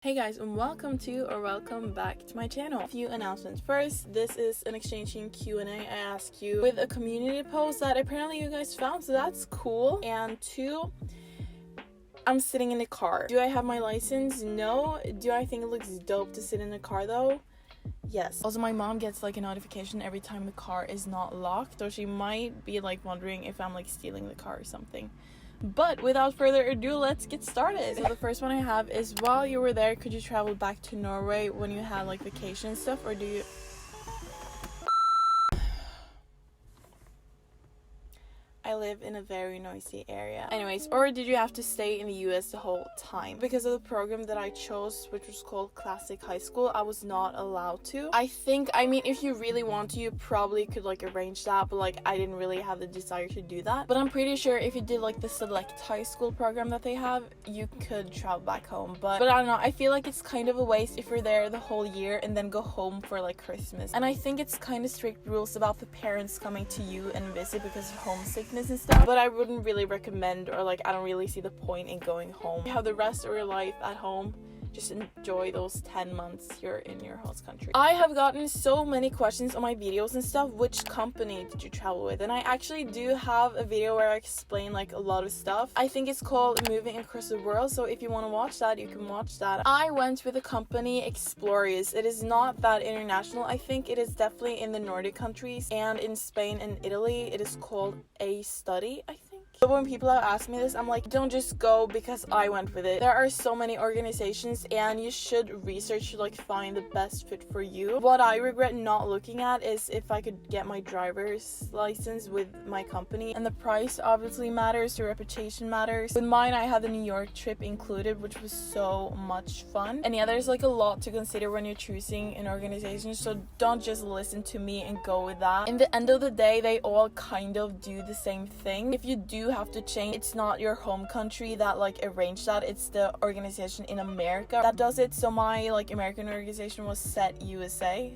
Hey guys, and welcome back to my channel. A few announcements. First, this is an exchanging Q&A. I asked you with a community post that apparently you guys found, so that's cool. And two, I'm sitting in the car. Do I have my license? No. Do I think it looks dope to sit in the car though? Yes. Also, my mom gets like a notification every time the car is not locked, so she might be like wondering if I'm like stealing the car or something. But without further ado, let's get started. So the first one I have is, while you were there, could you travel back to Norway when you had like vacation and stuff, or do you... I live in a very noisy area. Anyways, or did you have to stay in the US the whole time? Because of the program that I chose, which was called Classic High School, I was not allowed to. I mean, if you really want to, you probably could like arrange that, but like I didn't really have the desire to do that. But I'm pretty sure if you did like the Select High School program that they have, you could travel back home. But I don't know, I feel like it's kind of a waste if you're there the whole year and then go home for like Christmas. And I think it's kind of strict rules about the parents coming to you and visit because of homesickness and stuff, but I wouldn't really recommend, or like I don't really see the point in going home. You have the rest of your life at home. Just enjoy those 10 months you're in your host country. I have gotten so many questions on my videos and stuff. Which company did you travel with? And I actually do have a video where I explain like a lot of stuff. I think it's called Moving Across the World, so if you want to watch that, you can watch that. I went with the company Explorious. It is not that international. I think it is definitely in the Nordic countries, and in Spain and Italy it is called A Study, I think. So when people have asked me this, I'm like, don't just go because I went with it. There are so many organizations and you should research to like find the best fit for you. What I regret not looking at is if I could get my driver's license with my company. And the price obviously matters, the reputation matters. With mine, I had the New York trip included, which was so much fun. And yeah, there's like a lot to consider when you're choosing an organization, so don't just listen to me and go with that. In the end of the day, they all kind of do the same thing. If you do have to change, it's not your home country that like arranged that, it's the organization in America that does it. So my like American organization was Set USA.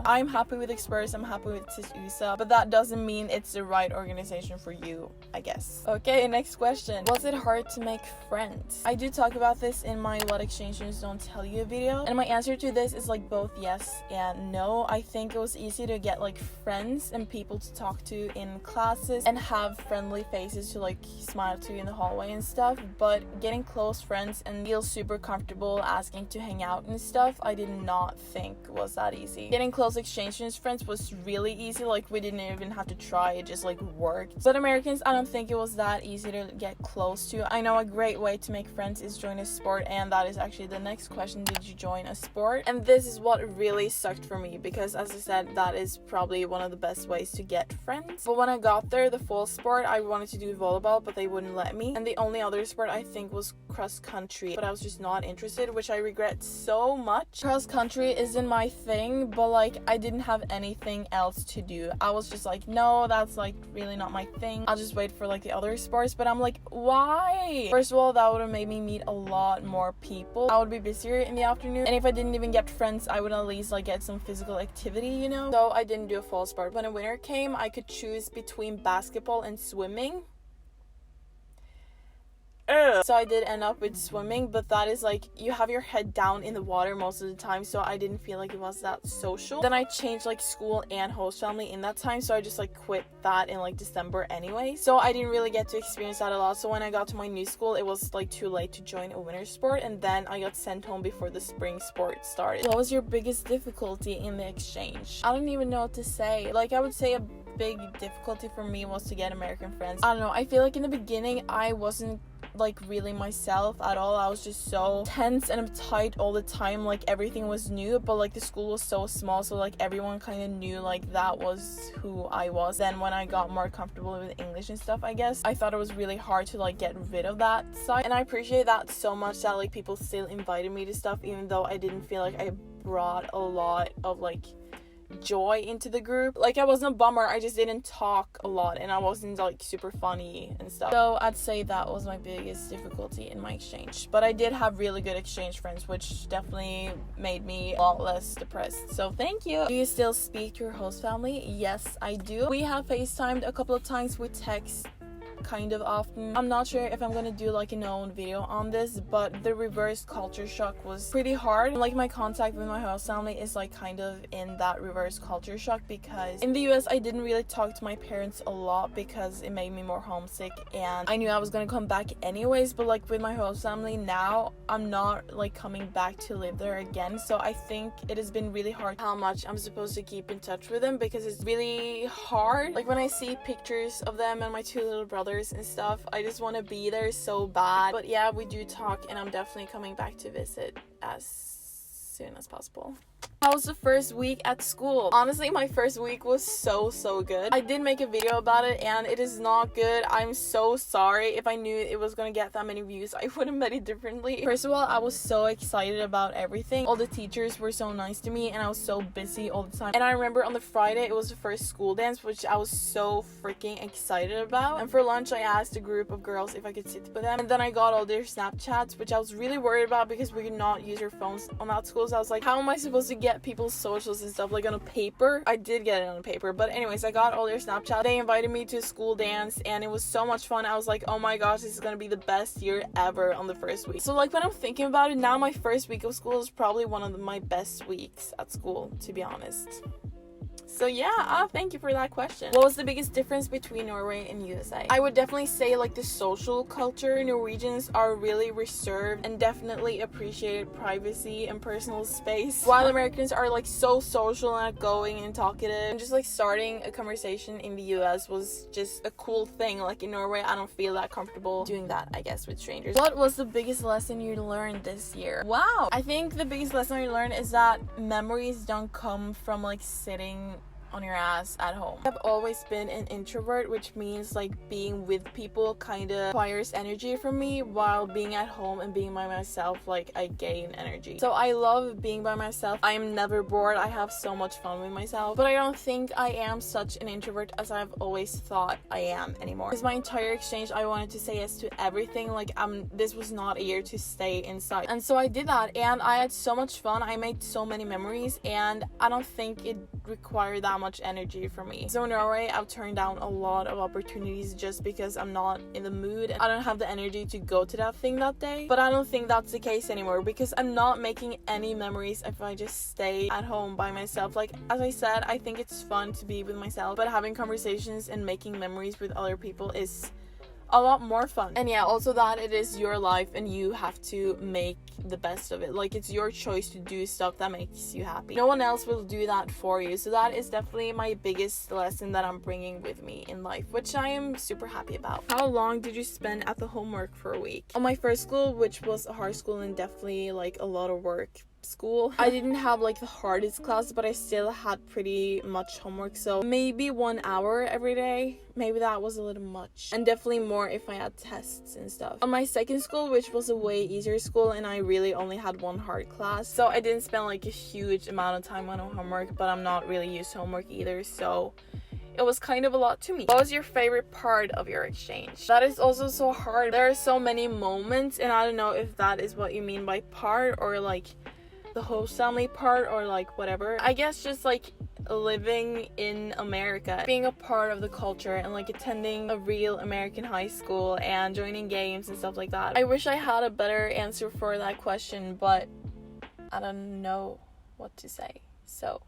I'm happy with Express, I'm happy with Set USA, but that doesn't mean it's the right organization for you, I guess. Okay, next question. Was it hard to make friends? I do talk about this in my What Exchanges Don't Tell You video, and my answer to this is like both yes and no. I think it was easy to get like friends and people to talk to in classes and have friendly faces to like smile to in the hallway and stuff, but getting close friends and feel super comfortable asking to hang out and stuff, I did not think was that easy. Getting close exchange friends was really easy, like we didn't even have to try, it just like worked. But Americans, I don't think it was that easy to get close to. I know a great way to make friends is join a sport, and that is actually the next question. Did you join a sport? And this is what really sucked for me, because as I said, that is probably one of the best ways to get friends. But when I got there, the fall sport, I wanted to do volleyball, but they wouldn't let me, and the only other sport I think was cross country, but I was just not interested, which I regret so much. Cross country isn't my thing, but like I didn't have anything else to do. I was just like, no, that's like really not my thing, I'll just wait for like the other sports. But I'm like, why? First of all, that would have made me meet a lot more people. I would be busier in the afternoon, and if I didn't even get friends, I would at least like get some physical activity, you know. So I didn't do a fall sport. When a winter came, I could choose between basketball and swimming. So I did end up with swimming, but that is like, you have your head down in the water most of the time, so I didn't feel like it was that social. Then I changed like school and host family in that time, so I just like quit that in like December anyway, so I didn't really get to experience that a lot. So when I got to my new school, it was like too late to join a winter sport, and then I got sent home before the spring sport started. What was your biggest difficulty in the exchange? I don't even know what to say. Like, I would say a big difficulty for me was to get American friends. I don't know, I feel like in the beginning I wasn't like really myself at all. I was just so tense and uptight all the time, like everything was new, but like the school was so small, so like everyone kind of knew like that was who I was. Then when I got more comfortable with English and stuff, I guess I thought it was really hard to like get rid of that side, and I appreciate that so much that like people still invited me to stuff, even though I didn't feel like I brought a lot of like joy into the group. Like, I wasn't a bummer, I just didn't talk a lot, and I wasn't like super funny and stuff. So I'd say that was my biggest difficulty in my exchange. But I did have really good exchange friends, which definitely made me a lot less depressed. So thank you. Do you still speak to your host family? Yes, I do. We have FaceTimed a couple of times. We text kind of often. I'm not sure if I'm gonna do like an own video on this, but the reverse culture shock was pretty hard. Like my contact with my host family is like kind of in that reverse culture shock, because in the US I didn't really talk to my parents a lot because it made me more homesick, and I knew I was gonna come back anyways. But like with my host family now, I'm not like coming back to live there again, so I think it has been really hard how much I'm supposed to keep in touch with them, because it's really hard. Like when I see pictures of them and my two little brothers and stuff, I just want to be there so bad. But yeah, we do talk, and I'm definitely coming back to visit as soon as possible. How was the first week at school? Honestly, my first week was so good. I did make a video about it and it is not good. I'm so sorry. If I knew it was gonna get that many views, I would have made it differently. First of all, I was so excited about everything. All the teachers were so nice to me and I was so busy all the time. And I remember on the Friday, it was the first school dance, which I was so freaking excited about. And for lunch, I asked a group of girls if I could sit with them. And then I got all their Snapchats, which I was really worried about because we could not use our phones on that school. So I was like, how am I supposed to get people's socials and stuff like on a paper? I did get it on a paper, but anyways, I got all their Snapchat. They invited me to a school dance and it was so much fun. I was like, oh my gosh, this is gonna be the best year ever on the first week. So like when I'm thinking about it now, my first week of school is probably one of my best weeks at school, to be honest. So yeah, thank you for that question. What was the biggest difference between Norway and USA? I would definitely say like the social culture. Norwegians are really reserved and definitely appreciate privacy and personal space, while Americans are like so social and outgoing and talkative. And just like starting a conversation in the US was just a cool thing. Like in Norway, I don't feel that comfortable doing that, I guess, with strangers. What was the biggest lesson you learned this year? Wow, I think the biggest lesson I learned is that memories don't come from like sitting on your ass at home. I've always been an introvert, which means like being with people kind of requires energy from me, while being at home and being by myself, like I gain energy. So I love being by myself. I am never bored. I have so much fun with myself, but I don't think I am such an introvert as I've always thought I am anymore. Because my entire exchange, I wanted to say yes to everything. Like this was not a year to stay inside, and so I did that and I had so much fun. I made so many memories and I don't think it required that much energy from me. So in Norway, I've turned down a lot of opportunities just because I'm not in the mood and I don't have the energy to go to that thing that day. But I don't think that's the case anymore, because I'm not making any memories if I just stay at home by myself. Like as I said, I think it's fun to be with myself, but having conversations and making memories with other people is a lot more fun. And yeah, also that it is your life and you have to make the best of it. Like it's your choice to do stuff that makes you happy. No one else will do that for you. So that is definitely my biggest lesson that I'm bringing with me in life, which I am super happy about. How long did you spend at the homework for a week? On my first school, which was a hard school and definitely like a lot of work school, I didn't have like the hardest class, but I still had pretty much homework, so maybe 1 hour every day. Maybe that was a little much, and definitely more if I had tests and stuff. On my second school, which was a way easier school, and I really only had one hard class, so I didn't spend like a huge amount of time on homework, but I'm not really used to homework either, so it was kind of a lot to me. What was your favorite part of your exchange? That is also so hard. There are so many moments, and I don't know if that is what you mean by part, or like the host family part, or like whatever. I guess just like living in America, being a part of the culture, and like attending a real American high school and joining games and stuff like that. I wish I had a better answer for that question, but I don't know what to say. So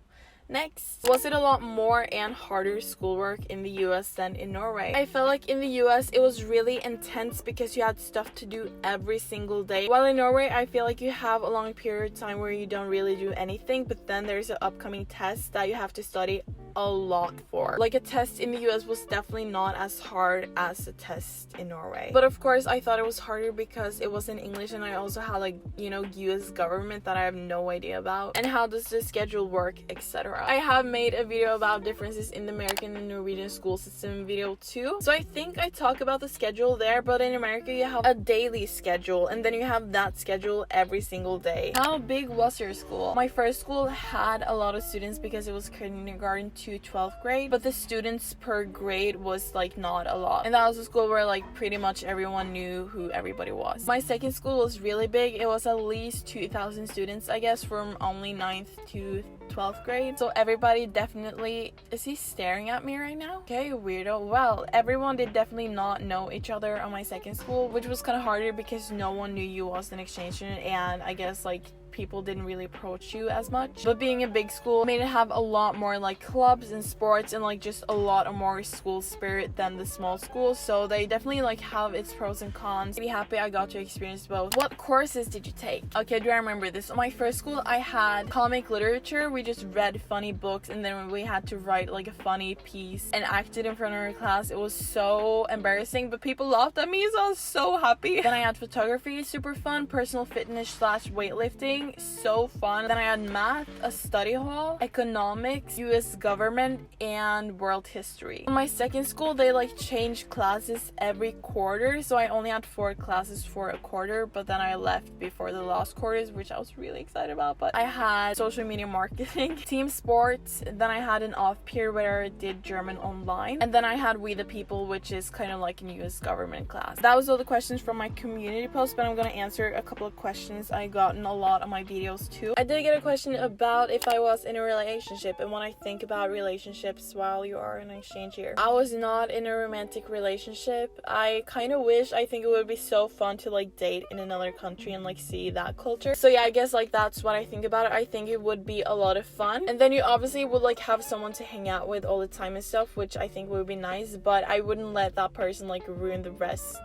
next, was it a lot more and harder schoolwork in the US than in Norway? I felt like in the US it was really intense because you had stuff to do every single day, while in Norway I feel like you have a long period of time where you don't really do anything, but then there's an upcoming test that you have to study a lot for. Like a test in the US was definitely not as hard as a test in Norway, but of course I thought it was harder because it was in English, and I also had like, you know, US government that I have no idea about, and how does the schedule work, etc. I have made a video about differences in the American and Norwegian school system video too, so I think I talk about the schedule there. But in America you have a daily schedule, and then you have that schedule every single day. How big was your school? My first school had a lot of students because it was kindergarten to 12th grade, but the students per grade was like not a lot. And that was a school where like pretty much everyone knew who everybody was. My second school was really big. It was at least 2,000 students, I guess, from only 9th to 12th grade. So everybody definitely... Is he staring at me right now? Okay, weirdo. Well, everyone did definitely not know each other on my second school, which was kind of harder because no one knew you as an exchange student, and I guess like people didn't really approach you as much. But being a big school made it have a lot more like clubs and sports and like just a lot of more school spirit than the small schools, so they definitely like have its pros and cons. Be happy I got to experience both. What courses did you take? Okay, do I remember this? On my first school I had comic literature. We just read funny books and then we had to write like a funny piece and act it in front of our class. It was so embarrassing, but people laughed at me, so I was so happy. Then I had photography, super fun. Personal fitness slash weightlifting, so fun. Then I had math, a study hall, economics, US government, and world history. In my second school they like changed classes every quarter, so I only had 4 classes for a quarter, but then I left before the last quarters, which I was really excited about. But I had social media marketing, team sports, then I had an off period where I did German online, and then I had We the People, which is kind of like a US government class. That was all the questions from my community post, but I'm gonna answer a couple of questions I got in a lot of my videos too. I did get a question about if I was in a relationship and what I think about relationships while you are in an exchange year. I was not in a romantic relationship. I kind of wish. I think it would be so fun to like date in another country and like see that culture. So yeah, I guess like that's what I think about it. I think it would be a lot of fun, and then you obviously would like have someone to hang out with all the time and stuff, which I think would be nice, but I wouldn't let that person like ruin the rest.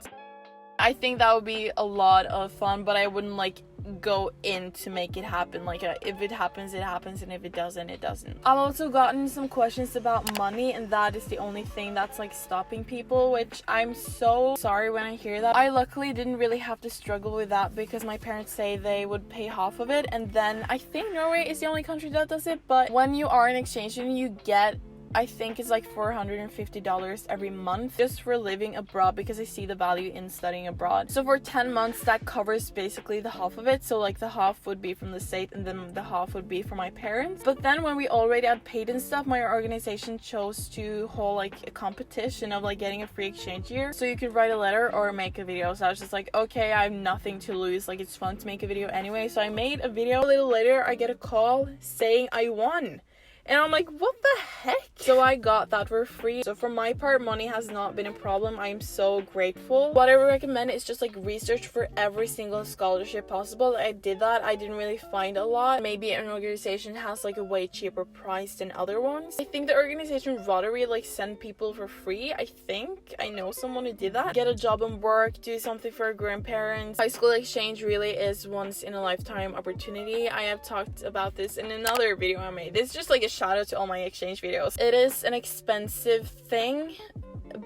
I think that would be a lot of fun, but I wouldn't like go in to make it happen. Like if it happens, it happens, and if it doesn't, it doesn't. I've also gotten some questions about money, and that is the only thing that's like stopping people, which I'm so sorry when I hear that. I luckily didn't really have to struggle with that because my parents say they would pay half of it, and then I think Norway is the only country that does it. But when you are an exchange student, you get, I think it's like $450 every month just for living abroad, because I see the value in studying abroad. So for 10 months that covers basically the half of it. So like the half would be from the state and then the half would be for my parents. But then when we already had paid and stuff, my organization chose to hold like a competition of like getting a free exchange year, so you could write a letter or make a video. So I was just like, okay, I have nothing to lose, like it's fun to make a video anyway. So I made a video. A little later I get a call saying I won. And I'm like, what the heck? So I got that for free. So for my part, money has not been a problem. I'm so grateful. What I would recommend is just like research for every single scholarship possible. I did that. I didn't really find a lot. Maybe an organization has like a way cheaper price than other ones. I think the organization Rotary like send people for free. I think I know someone who did that. Get a job and work, do something for grandparents. High school exchange really is once in a lifetime opportunity. I have talked about this in another video I made. It's just like a shout out to all my exchange videos. It is an expensive thing,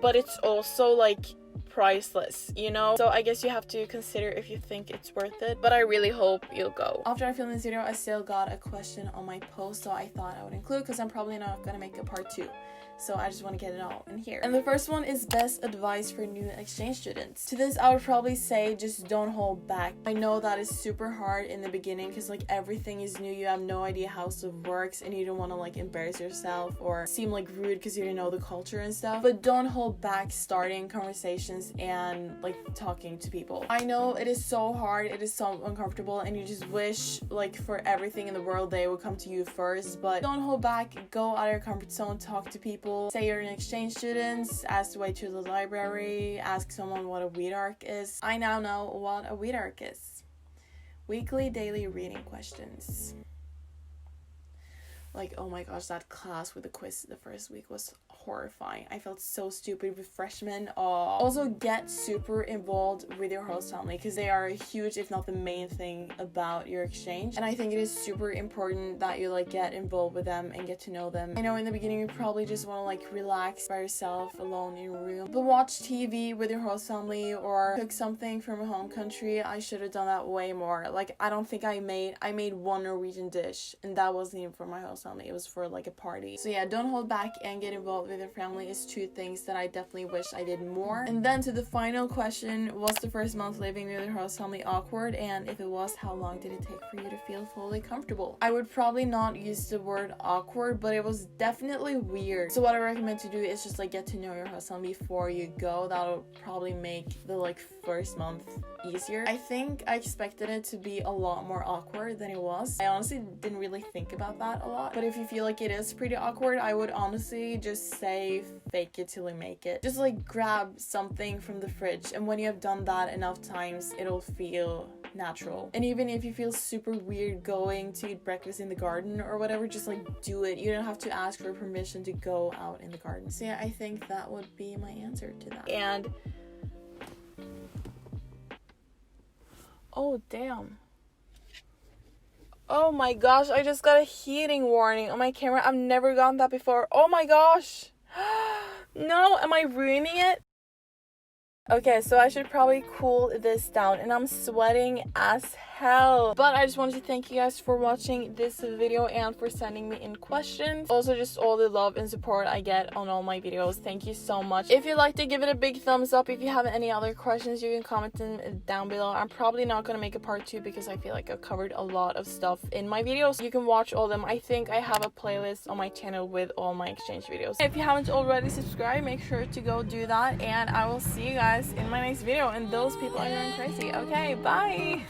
but it's also like priceless, you know? So I guess you have to consider if you think it's worth it, but I really hope you'll go. After I filmed this video, I still got a question on my post, so I thought I would include, because I'm probably not gonna make a part 2. So I just want to get it all in here. And the first one is best advice for new exchange students. To this, I would probably say just don't hold back. I know that is super hard in the beginning because like everything is new. You have no idea how stuff works and you don't want to like embarrass yourself or seem like rude because you don't know the culture and stuff. But don't hold back starting conversations and like talking to people. I know it is so hard, it is so uncomfortable, and you just wish like for everything in the world they would come to you first. But don't hold back, go out of your comfort zone, talk to people. Say you're an exchange student, ask the way to the library, ask someone what a weed arc is. I now know what a weed arc is. Weekly, daily reading questions. Like, oh my gosh, that class with the quiz the first week was horrifying. I felt so stupid with freshmen. Also, get super involved with your host family because they are a huge, if not the main thing about your exchange. And I think it is super important that you like get involved with them and get to know them. I know in the beginning you probably just want to like relax by yourself alone in your room, but watch TV with your host family or cook something from a home country. I should have done that way more. Like, I don't think I made one Norwegian dish, and that wasn't even for my host family. It was for like a party. So yeah, don't hold back and get involved with with your family is 2 things that I definitely wish I did more. And then to the final question, was the first month living with your host family awkward? And if it was, how long did it take for you to feel fully comfortable? I would probably not use the word awkward, but it was definitely weird. So what I recommend to do is just like get to know your host family before you go. That'll probably make the like first month easier. I think I expected it to be a lot more awkward than it was. I honestly didn't really think about that a lot, but if you feel like it is pretty awkward, I would honestly just say fake it till you make it. Just like grab something from the fridge, and when you have done that enough times, it'll feel natural. And even if you feel super weird going to eat breakfast in the garden or whatever, just like do it. You don't have to ask for permission to go out in the garden. So yeah, I think that would be my answer to that. And oh damn, oh my gosh, I just got a heating warning on my camera. I've never gotten that before. Oh my gosh. No, am I ruining it? Okay, so I should probably cool this down, and I'm sweating as hell. But I just wanted to thank you guys for watching this video and for sending me in questions. Also, just all the love and support I get on all my videos. Thank you so much. If you liked it, give it a big thumbs up. If you have any other questions, you can comment them down below. I'm probably not going to make a part 2 because I feel like I've covered a lot of stuff in my videos. You can watch all of them. I think I have a playlist on my channel with all my exchange videos. If you haven't already subscribed, make sure to go do that, and I will see you guys in my next video. And those people are going crazy. Okay, bye.